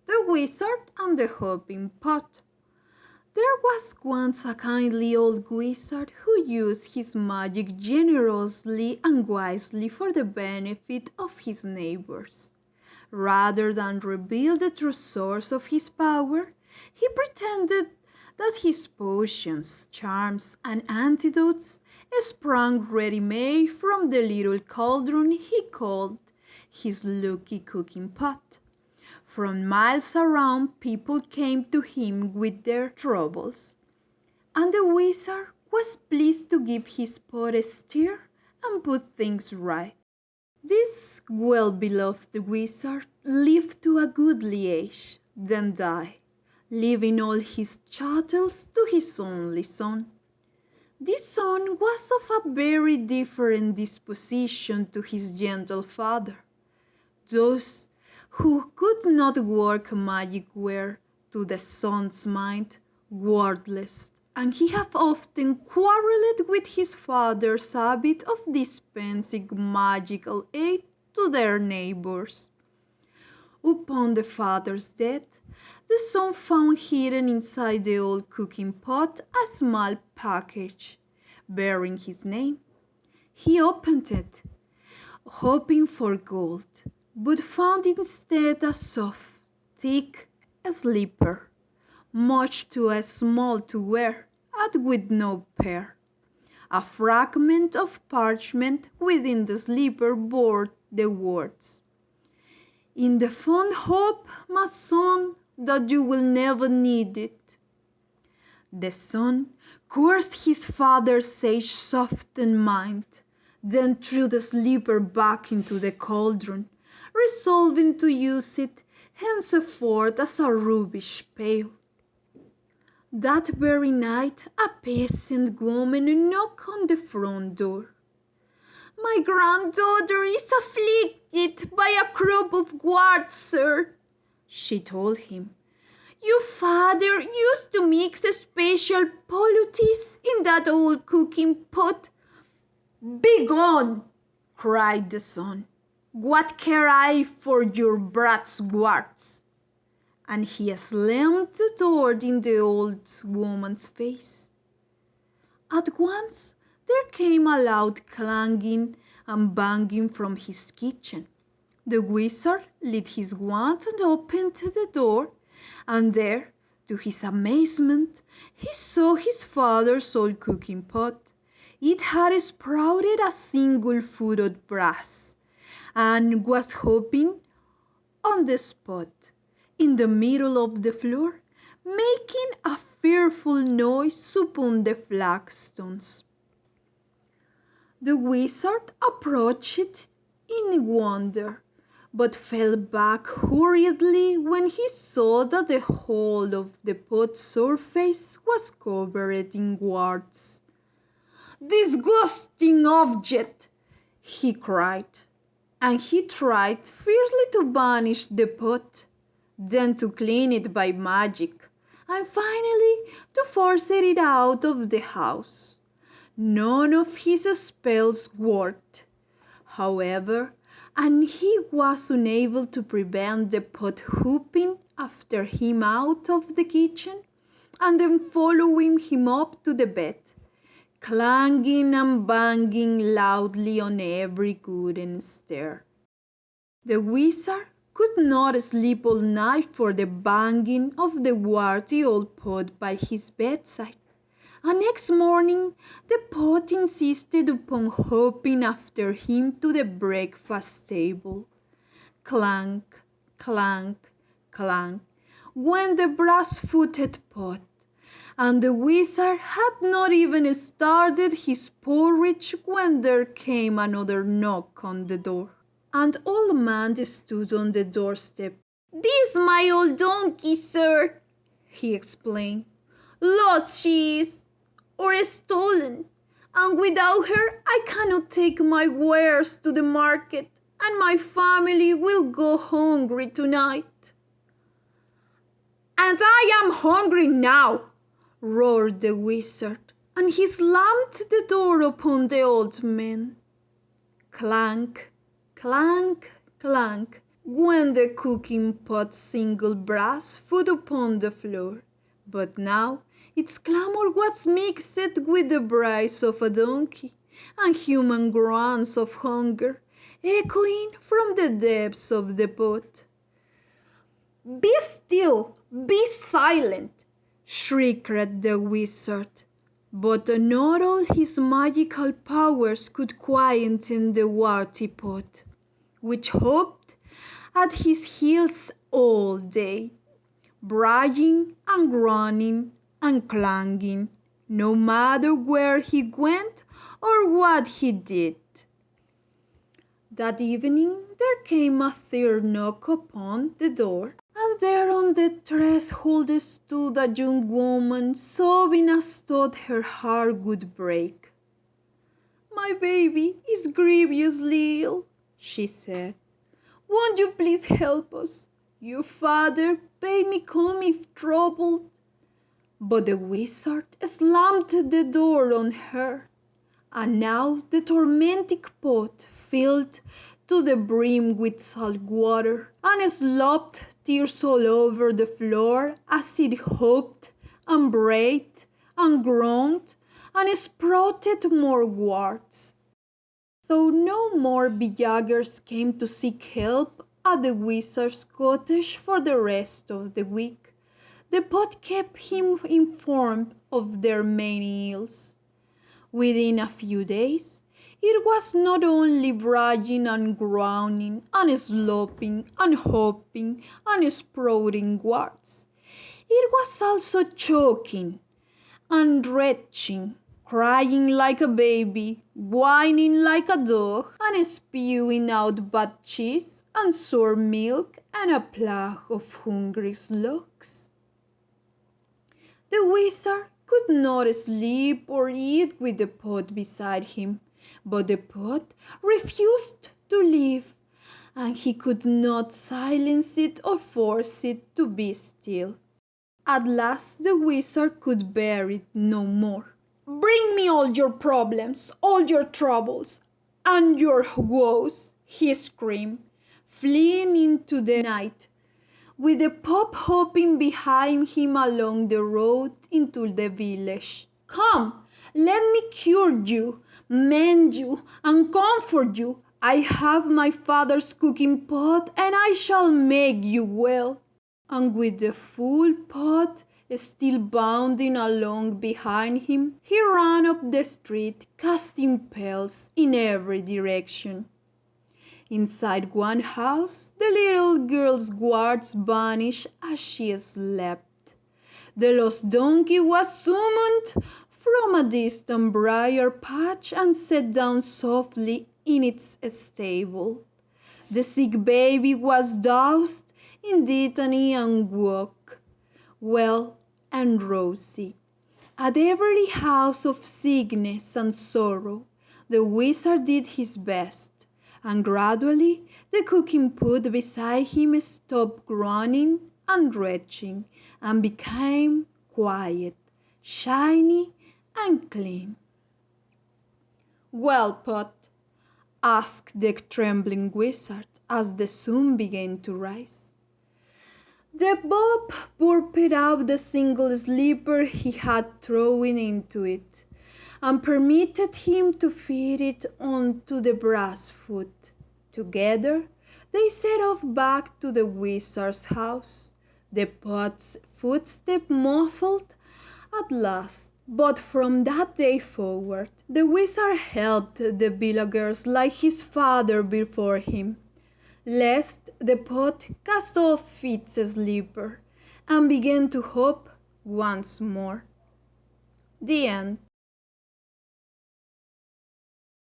The Wizard and the Hopping Pot. There was once a kindly old wizard who used his magic generously and wisely for the benefit of his neighbors. Rather than reveal the true source of his power, he pretended that his potions, charms, and antidotes sprang ready-made from the little cauldron he called his lucky cooking pot. From miles around, people came to him with their troubles, and the wizard was pleased to give his pot a stir and put things right. This well-beloved wizard lived to a goodly age, then died, leaving all his chattels to his only son. This son was of a very different disposition to his gentle father. Those who could not work magic were, to the son's mind, worthless, and he had often quarrelled with his father's habit of dispensing magical aid to their neighbours. Upon the father's death, the son found hidden inside the old cooking pot a small package bearing his name. He opened it, hoping for gold, but found instead a soft, thick slipper, much too small to wear, and with no pair. A fragment of parchment within the slipper bore the words, "In the fond hope, my son, that you will never need it." The son cursed his father's sage-softened mind, then threw the slipper back into the cauldron, resolving to use it henceforth as a rubbish pail. That very night a peasant woman knocked on the front door. "My granddaughter is afflicted by a crop of warts, sir," she told him. "Your father used to mix special poultice in that old cooking pot." "Begone!" cried the son. "What care I for your brat's warts?" And he slammed the door in the old woman's face. At once there came a loud clanging and banging from his kitchen. The wizard lit his wand and opened the door, and there, to his amazement, he saw his father's old cooking pot. It had sprouted a single foot of brass, and was hopping on the spot, in the middle of the floor, making a fearful noise upon the flagstones. The wizard approached it in wonder, but fell back hurriedly when he saw that the whole of the pot's surface was covered in warts. "Disgusting object!" he cried, and he tried fiercely to banish the pot, then to clean it by magic, and finally to force it out of the house. None of his spells worked, however, and he was unable to prevent the pot whooping after him out of the kitchen, and then following him up to the bed, clanging and banging loudly on every wooden stair. The wizard could not sleep all night for the banging of the warty old pot by his bedside, and next morning the pot insisted upon hopping after him to the breakfast table. Clank, clank, clank went the brass-footed pot, and the wizard had not even started his porridge when there came another knock on the door. An old man stood on the doorstep. "This is my old donkey, sir," he explained. "Lost she is, or stolen, and without her I cannot take my wares to the market, and my family will go hungry tonight." "And I am hungry now," roared the wizard, and he slammed the door upon the old man. Clank, clank, clank when the cooking pot singled brass foot upon the floor. But now its clamor was mixed with the brays of a donkey and human groans of hunger, echoing from the depths of the pot. "Be still! Be silent!" shrieked the wizard. But not all his magical powers could quieten the warty pot, which hopped at his heels all day, braying and groaning and clanging, no matter where he went or what he did. That evening there came a third knock upon the door, and there on the threshold stood a young woman, sobbing as though her heart would break. "My baby is grievously ill," she said. "Won't you please help us? Your father bade me come if troubled." But the wizard slammed the door on her, and now the tormenting pot filled to the brim with salt water and slopped tears all over the floor as it hopped and brayed and groaned and sprouted more warts. Though no more villagers came to seek help at the wizard's cottage for the rest of the week, the pot kept him informed of their many ills. Within a few days, it was not only braying and groaning and slopping and hopping and sprouting warts. It was also choking and retching, crying like a baby, whining like a dog, and spewing out bad cheese and sour milk and a plague of hungry slugs. The wizard could not sleep or eat with the pot beside him, but the pot refused to leave, and he could not silence it or force it to be still. At last the wizard could bear it no more. "Bring me all your problems, all your troubles, and your woes," he screamed, fleeing into the night, with the pot hopping behind him along the road into the village. "Come, let me cure you, mend you, and comfort you. I have my father's cooking pot, and I shall make you well." And with the full pot still bounding along behind him, he ran up the street, casting pearls in every direction. Inside one house, the little girl's warts vanished as she slept. The lost donkey was summoned from a distant briar patch and set down softly in its stable. The sick baby was doused in dittany and woke well and rosy. At every house of sickness and sorrow, the wizard did his best, and gradually the cooking pot beside him stopped groaning and retching and became quiet, shiny, and clean. "Well, pot?" asked the trembling wizard as the sun began to rise. The Bob burped out the single slipper he had thrown into it, and permitted him to feed it onto the brass foot. Together they set off back to the wizard's house, the pot's footstep muffled at last. But from that day forward, the wizard helped the villagers like his father before him, lest the pot cast off its slipper and began to hop once more. The end.